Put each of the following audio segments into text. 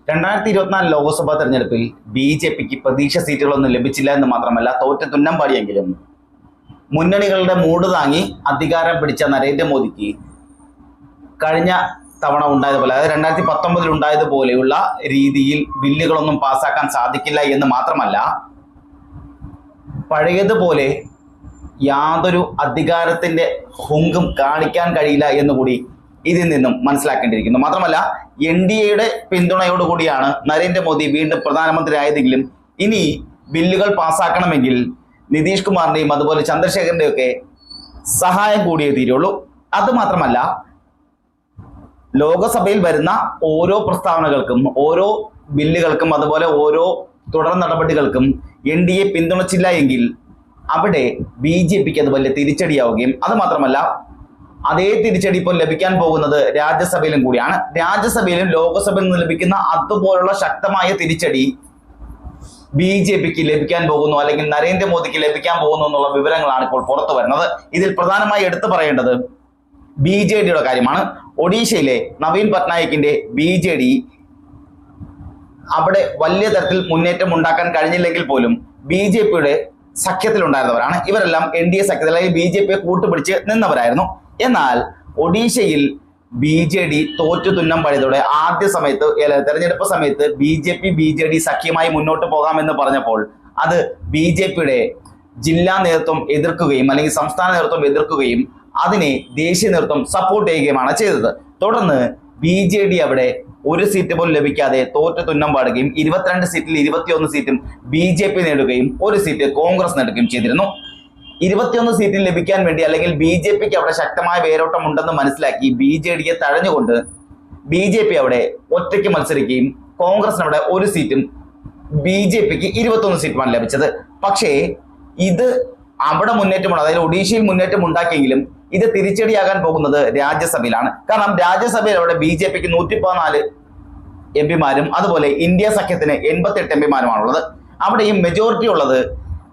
2024 ലോക്സഭാ തെരഞ്ഞെടുപ്പിൽ ബി.ജെ.പിക്ക് പ്രതീക്ഷ സീറ്റുകളൊന്നും ലഭിച്ചില്ല എന്ന് മാത്രമല്ല തോറ്റ് തുന്നം പാടിയെങ്കിലും മുന്നണികളുടെ മൂട് താങ്ങി അധികാരം പിടിച്ച നരേന്ദ്രമോദിക്ക് കഴിഞ്ഞ തവണ ഉണ്ടായതുപോലെ, അതായത് 2019 ഉണ്ടായതുപോലെയുള്ള രീതിയിൽ ബില്ലുകളൊന്നും പാസ്സാക്കാൻ സാധിക്കില്ല എന്ന് മാത്രമല്ല, പഴയതുപോലെ യാതൊരു അധികാരത്തിന്റെ ഹുങ്കും കാണിക്കാൻ കഴിയില്ല എന്നുകൂടി ഇതിൽ നിന്നും മനസ്സിലാക്കേണ്ടിയിരിക്കുന്നു. മാത്രമല്ല, NDAയുടെ പിന്തുണയോടുകൂടിയാണ് നരേന്ദ്രമോദി വീണ്ടും പ്രധാനമന്ത്രി ആയതെങ്കിലും ഇനി ബില്ലുകൾ പാസ്സാക്കണമെങ്കിൽ നിതീഷ് കുമാറിന്റെയും അതുപോലെ ചന്ദ്രശേഖരന്റെയും ഒക്കെ സഹായം കൂടിയേ തീരുള്ളൂ. അതുമാത്രമല്ല, ലോകസഭയിൽ വരുന്ന ഓരോ പ്രസ്താവനകൾക്കും, ഓരോ ബില്ലുകൾക്കും, അതുപോലെ ഓരോ തുടർ നടപടികൾക്കും NDA പിന്തുണച്ചില്ല എങ്കിൽ അവിടെ BJPക്ക് അത് വലിയ തിരിച്ചടിയാവുകയും, അതുമാത്രമല്ല അതേ തിരിച്ചടി ഇപ്പോൾ ലഭിക്കാൻ പോകുന്നത് രാജ്യസഭയിലും കൂടിയാണ്. രാജ്യസഭയിലും ലോകസഭയിൽ നിന്ന് ലഭിക്കുന്ന അതുപോലുള്ള ശക്തമായ തിരിച്ചടി BJPക്ക് ലഭിക്കാൻ പോകുന്നു, അല്ലെങ്കിൽ നരേന്ദ്രമോദിക്ക് ലഭിക്കാൻ പോകുന്നു എന്നുള്ള വിവരങ്ങളാണ് ഇപ്പോൾ പുറത്തു വരുന്നത്. ഇതിൽ പ്രധാനമായി എടുത്തു പറയേണ്ടത് BJDയുടെ കാര്യമാണ്. ഒഡീഷയിലെ നവീൻ പട്നായിക്കിന്റെ BJD അവിടെ വലിയ തരത്തിൽ മുന്നേറ്റം ഉണ്ടാക്കാൻ കഴിഞ്ഞില്ലെങ്കിൽ പോലും BJPയുടെ സഖ്യത്തിലുണ്ടായിരുന്നവരാണ്. ഇവരെല്ലാം NDA സഖ്യത്തിൽ, അല്ലെങ്കിൽ BJPയെ കൂട്ടുപിടിച്ച് നിന്നവരായിരുന്നു. എന്നാൽ ഒഡീഷയിൽ BJD തോറ്റു തുന്നം പഴയതോടെ ആദ്യ സമയത്ത്, തെരഞ്ഞെടുപ്പ് സമയത്ത് BJD സഖ്യമായി മുന്നോട്ട് പോകാമെന്ന് പറഞ്ഞപ്പോൾ അത് BJPയുടെ ജില്ലാ നേതൃത്വം എതിർക്കുകയും, അല്ലെങ്കിൽ സംസ്ഥാന നേതൃത്വം എതിർക്കുകയും അതിനെ ദേശീയ നേതൃത്വം സപ്പോർട്ട് ചെയ്യുകയുമാണ് ചെയ്തത്. തുടർന്ന് BJD അവിടെ ഒരു സീറ്റ് പോലും ലഭിക്കാതെ തോറ്റു തുന്നം പാടുകയും 22 സീറ്റിൽ 21 സീറ്റും BJP നേടുകയും ഒരു സീറ്റ് കോൺഗ്രസ് നേടുകയും ചെയ്തിരുന്നു. 21 സീറ്റിൽ ലഭിക്കാൻ വേണ്ടി, അല്ലെങ്കിൽ BJPക്ക് അവിടെ ശക്തമായ വേരോട്ടം ഉണ്ടെന്ന് മനസ്സിലാക്കി BJDയെ തഴഞ്ഞുകൊണ്ട് BJP അവിടെ ഒറ്റയ്ക്ക് മത്സരിക്കുകയും കോൺഗ്രസിന് അവിടെ ഒരു സീറ്റും BJPക്ക് 21 സീറ്റുമാണ് ലഭിച്ചത്. പക്ഷേ ഇത് അവിടെ മുന്നേറ്റമുണ്ട്, അതായത് ഒഡീഷയിൽ മുന്നേറ്റം ഉണ്ടാക്കിയെങ്കിലും ഇത് തിരിച്ചടിയാകാൻ പോകുന്നത് രാജ്യസഭയിലാണ്. കാരണം രാജ്യസഭയിൽ അവിടെ BJPക്ക് 114 MP-മാരും അതുപോലെ ഇന്ത്യ സഖ്യത്തിന് 88 MP-മാരുമാണുള്ളത്. അവിടെയും മെജോറിറ്റി ഉള്ളത്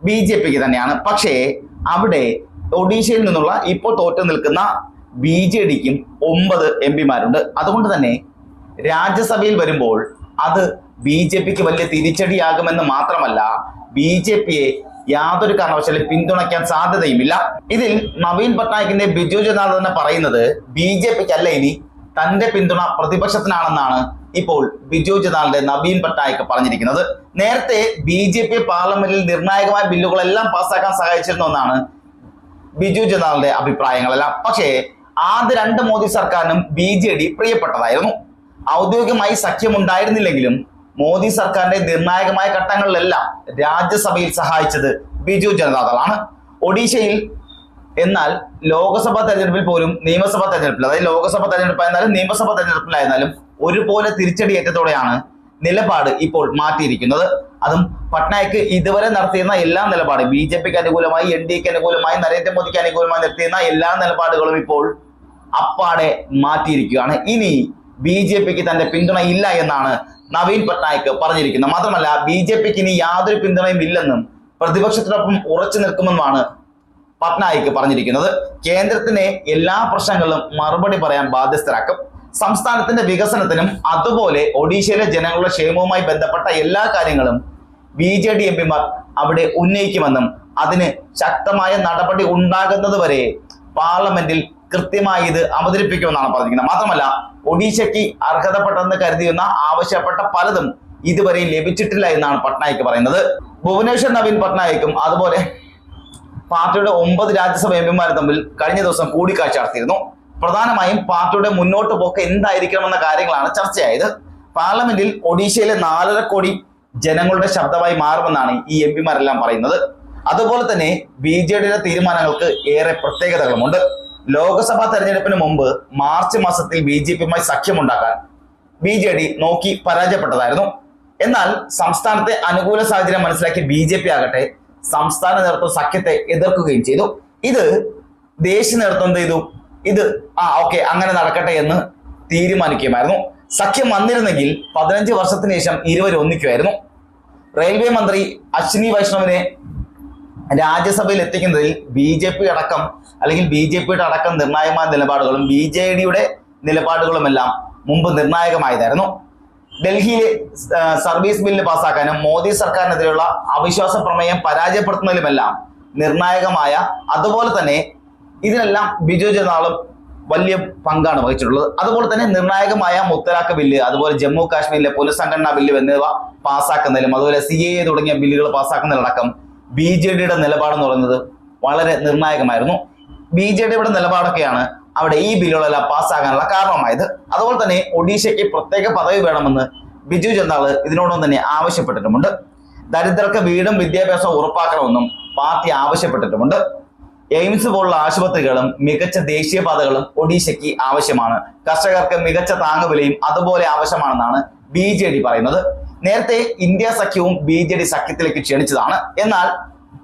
BJPക്ക് തന്നെയാണ്. പക്ഷേ അവിടെ ഒഡീഷയിൽ നിന്നുള്ള ഇപ്പോൾ തോറ്റു നിൽക്കുന്ന BJDക്കും 9 MP-മാരുണ്ട്. അതുകൊണ്ട് തന്നെ രാജ്യസഭയിൽ വരുമ്പോൾ അത് BJPക്ക് വലിയ തിരിച്ചടിയാകുമെന്ന് മാത്രമല്ല, BJPയെ യാതൊരു കാരണവശാലും പിന്തുണയ്ക്കാൻ സാധ്യതയുമില്ല. ഇതിൽ നവീൻ പട്നായിക്കിന്റെ ബിജു ജനതാദൾ തന്നെ പറയുന്നത് BJPക്ക് അല്ല, ഇനി തന്റെ പിന്തുണ പ്രതിപക്ഷത്തിനാണെന്നാണ് ഇപ്പോൾ ബിജു ജനതാദളിന്റെ നവീൻ പട്നായിക് പറഞ്ഞിരിക്കുന്നത്. നേരത്തെ BJP പാർലമെന്റിൽ നിർണായകമായ ബില്ലുകളെല്ലാം പാസ്സാക്കാൻ സഹായിച്ചിരുന്നു എന്നാണ് ബിജു ജനതാദളിന്റെ അഭിപ്രായങ്ങളെല്ലാം. പക്ഷേ ആദ്യ 2 മോദി സർക്കാരിനും BJD പ്രിയപ്പെട്ടതായിരുന്നു. ഔദ്യോഗികമായി സഖ്യമുണ്ടായിരുന്നില്ലെങ്കിലും മോദി സർക്കാരിന്റെ നിർണായകമായ ഘട്ടങ്ങളിലെല്ലാം രാജ്യസഭയിൽ സഹായിച്ചത് ബിജു ജനതാദളാണ്. ഒഡീഷയിൽ എന്നാൽ ലോക്സഭാ തെരഞ്ഞെടുപ്പിൽ പോലും, നിയമസഭാ തെരഞ്ഞെടുപ്പിൽ, അതായത് ലോക്സഭാ തെരഞ്ഞെടുപ്പായിരുന്നാലും നിയമസഭാ തെരഞ്ഞെടുപ്പിലായിരുന്നാലും ഒരുപോലെ തിരിച്ചടിയേറ്റത്തോടെയാണ് നിലപാട് ഇപ്പോൾ മാറ്റിയിരിക്കുന്നത്. അതും പട്നായിക്ക് ഇതുവരെ നടത്തിയിരുന്ന എല്ലാ നിലപാടും, BJPക്ക് അനുകൂലമായി, NDAക്ക് അനുകൂലമായി, നരേന്ദ്രമോദിക്ക് അനുകൂലമായി നടത്തിയിരുന്ന എല്ലാ നിലപാടുകളും ഇപ്പോൾ അപ്പാടെ മാറ്റിയിരിക്കുകയാണ്. ഇനി BJPക്ക് തന്റെ പിന്തുണ ഇല്ല എന്നാണ് നവീൻ പട്നായിക് പറഞ്ഞിരിക്കുന്നത്. മാത്രമല്ല, BJPക്ക് ഇനി യാതൊരു പിന്തുണയും ഇല്ലെന്നും പ്രതിപക്ഷത്തിനൊപ്പം ഉറച്ചു നിൽക്കുമെന്നുമാണ് പട്നായിക് പറഞ്ഞിരിക്കുന്നത്. കേന്ദ്രത്തിന് എല്ലാ പ്രശ്നങ്ങളിലും മറുപടി പറയാൻ ബാധ്യസ്ഥരാക്കും. സംസ്ഥാനത്തിന്റെ വികസനത്തിനും അതുപോലെ ഒഡീഷയിലെ ജനങ്ങളുടെ ക്ഷേമവുമായി ബന്ധപ്പെട്ട എല്ലാ കാര്യങ്ങളും BJD MP-മാർ അവിടെ ഉന്നയിക്കുമെന്നും അതിന് ശക്തമായ നടപടി ഉണ്ടാകുന്നത് വരെ പാർലമെന്റിൽ കൃത്യമായി ഇത് അവതരിപ്പിക്കുമെന്നാണ് പറഞ്ഞിരിക്കുന്നത്. മാത്രമല്ല, ഒഡീഷയ്ക്ക് അർഹതപ്പെട്ടെന്ന് കരുതിയുന്ന ആവശ്യപ്പെട്ട പലതും ഇതുവരെ ലഭിച്ചിട്ടില്ല എന്നാണ് പട്നായിക് പറയുന്നത്. ഭുവനേശ്വർ നവീൻ പട്നായിക്കും അതുപോലെ പാർട്ടിയുടെ 9 രാജ്യസഭ MP-മാരും തമ്മിൽ കഴിഞ്ഞ ദിവസം കൂടിക്കാഴ്ച നടത്തിയിരുന്നു. പ്രധാനമായും പാർട്ടിയുടെ മുന്നോട്ട് പോക്ക് എന്തായിരിക്കണമെന്ന കാര്യങ്ങളാണ് ചർച്ചയായത്. പാർലമെന്റിൽ ഒഡീഷയിലെ 4.5 കോടി ജനങ്ങളുടെ ശബ്ദമായി മാറുമെന്നാണ് ഈ MP-മാരെല്ലാം പറയുന്നത്. അതുപോലെ തന്നെ BJDയുടെ തീരുമാനങ്ങൾക്ക് ഏറെ പ്രത്യേകതകളുമുണ്ട്. ലോക്സഭാ തെരഞ്ഞെടുപ്പിന് മുമ്പ് മാർച്ച് മാസത്തിൽ BJPയുമായി സഖ്യമുണ്ടാക്കാൻ BJD നോക്കി പരാജയപ്പെട്ടതായിരുന്നു. എന്നാൽ സംസ്ഥാനത്തെ അനുകൂല സാഹചര്യം മനസ്സിലാക്കി BJP ആകട്ടെ സംസ്ഥാന നേതൃത്വം സഖ്യത്തെ എതിർക്കുകയും ചെയ്തു. ഇത് ദേശീയ നേതൃത്വം എന്ത് ചെയ്തു? ഇത് ഓക്കെ, അങ്ങനെ നടക്കട്ടെ എന്ന് തീരുമാനിക്കുമായിരുന്നു. സഖ്യം വന്നിരുന്നെങ്കിൽ 15 വർഷത്തിന് ശേഷം ഇരുവരും ഒന്നിക്കുമായിരുന്നു. റെയിൽവേ മന്ത്രി അശ്വിനി വൈഷ്ണവിനെ രാജ്യസഭയിൽ എത്തിക്കുന്നതിൽ BJP അടക്കം, അല്ലെങ്കിൽ BJPയുടെ അടക്കം നിർണായകമായ നിലപാടുകളും BJDയുടെ നിലപാടുകളുമെല്ലാം മുമ്പ് നിർണായകമായതായിരുന്നു. ഡൽഹിയിലെ സർവീസ് ബില്ല് പാസ്സാക്കാനും മോദി സർക്കാരിനെതിരെയുള്ള അവിശ്വാസ പ്രമേയം പരാജയപ്പെടുത്തുന്നതിലുമെല്ലാം നിർണായകമായ, അതുപോലെ തന്നെ ഇതിനെല്ലാം ബിജു ജനതാദളും വലിയ പങ്കാണ് വഹിച്ചിട്ടുള്ളത്. അതുപോലെ തന്നെ നിർണായകമായ മുത്തലാഖ് ബില്ല്, അതുപോലെ ജമ്മു കാശ്മീരിലെ പുനഃസംഘടനാ ബില്ല് എന്നിവ പാസ്സാക്കുന്നതിലും, അതുപോലെ CAA തുടങ്ങിയ ബില്ലുകൾ പാസ്സാക്കുന്നതിലടക്കം BJDയുടെ നിലപാടെന്ന് പറയുന്നത് വളരെ നിർണായകമായിരുന്നു. BJDയുടെ നിലപാടൊക്കെയാണ് അവിടെ ഈ ബില്ലുകളെല്ലാം പാസ്സാകാനുള്ള കാരണമായത്. അതുപോലെ തന്നെ ഒഡീഷയ്ക്ക് പ്രത്യേക പദവി വേണമെന്ന് ബിജു ജനതാദൾ ഇതിനോടൊപ്പം തന്നെ ആവശ്യപ്പെട്ടിട്ടുമുണ്ട്. ദരിദ്രർക്ക് വീടും വിദ്യാഭ്യാസവും ഉറപ്പാക്കണമെന്നും പാർട്ടി ആവശ്യപ്പെട്ടിട്ടുമുണ്ട്. എയിംസ് പോലുള്ള ആശുപത്രികളും മികച്ച ദേശീയപാതകളും ഒഡീഷയ്ക്ക് ആവശ്യമാണ്. കർഷകർക്ക് മികച്ച താങ്ങുവിലയും അതുപോലെ ആവശ്യമാണെന്നാണ് BJD പറയുന്നത്. നേരത്തെ ഇന്ത്യ സഖ്യവും BJD സഖ്യത്തിലേക്ക് ക്ഷണിച്ചതാണ്. എന്നാൽ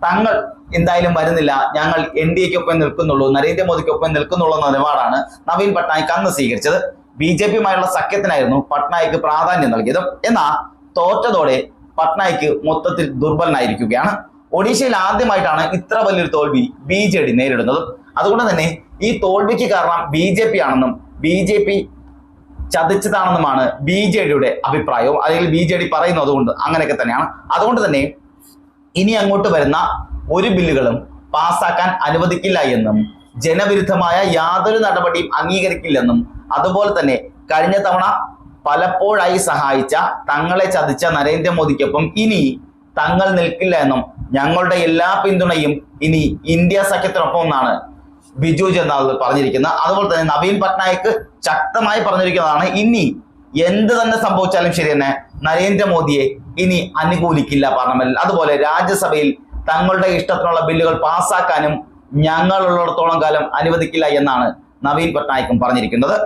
തങ്ങൾ എന്തായാലും വരുന്നില്ല, ഞങ്ങൾ NDAക്കൊപ്പം നിൽക്കുന്നുള്ളൂ, നരേന്ദ്രമോദിക്കൊപ്പം നിൽക്കുന്നുള്ളൂ എന്ന നിലപാടാണ് നവീൻ പട്നായിക് അന്ന് സ്വീകരിച്ചത്. BJPയുമായുള്ള സഖ്യത്തിനായിരുന്നു പട്നായിക് പ്രാധാന്യം നൽകിയത്. എന്നാൽ തോറ്റതോടെ പട്നായിക് മൊത്തത്തിൽ ദുർബലനായിരിക്കുകയാണ്. ഒഡീഷയിൽ ആദ്യമായിട്ടാണ് ഇത്ര വലിയൊരു തോൽവി BJD നേരിടുന്നത്. അതുകൊണ്ട് തന്നെ ഈ തോൽവിക്ക് കാരണം BJP ആണെന്നും BJP ചതിച്ചതാണെന്നുമാണ് BJDയുടെ അഭിപ്രായവും, അല്ലെങ്കിൽ BJD പറയുന്നത് അതുകൊണ്ട് അങ്ങനെയൊക്കെ തന്നെയാണ്. അതുകൊണ്ട് തന്നെ ഇനി അങ്ങോട്ട് വരുന്ന ഒരു ബില്ലുകളും പാസ്സാക്കാൻ അനുവദിക്കില്ല എന്നും ജനവിരുദ്ധമായ യാതൊരു നടപടിയും അംഗീകരിക്കില്ലെന്നും, അതുപോലെ തന്നെ കഴിഞ്ഞ തവണ പലപ്പോഴായി സഹായിച്ച, തങ്ങളെ ചതിച്ച നരേന്ദ്രമോദിക്കൊപ്പം ഇനി തങ്ങൾ നിൽക്കില്ല എന്നും ഞങ്ങളുടെ എല്ലാ പിന്തുണയും ഇനി ഇന്ത്യ സഖ്യത്തിനൊപ്പം എന്നാണ് ബിജു ജനതാദൾ പറഞ്ഞിരിക്കുന്നത്. അതുപോലെ തന്നെ നവീൻ പട്നായിക് ശക്തമായി പറഞ്ഞിരിക്കുന്നതാണ്, ഇനി എന്ത് തന്നെ സംഭവിച്ചാലും ശരി തന്നെ നരേന്ദ്രമോദിയെ ഇനി അനുകൂലിക്കില്ല പാർലമെന്റിൽ. അതുപോലെ രാജ്യസഭയിൽ തങ്ങളുടെ ഇഷ്ടത്തിനുള്ള ബില്ലുകൾ പാസ്സാക്കാനും ഞങ്ങളുള്ളിടത്തോളം കാലം അനുവദിക്കില്ല എന്നാണ് നവീൻ പട്നായിക്കും പറഞ്ഞിരിക്കുന്നത്.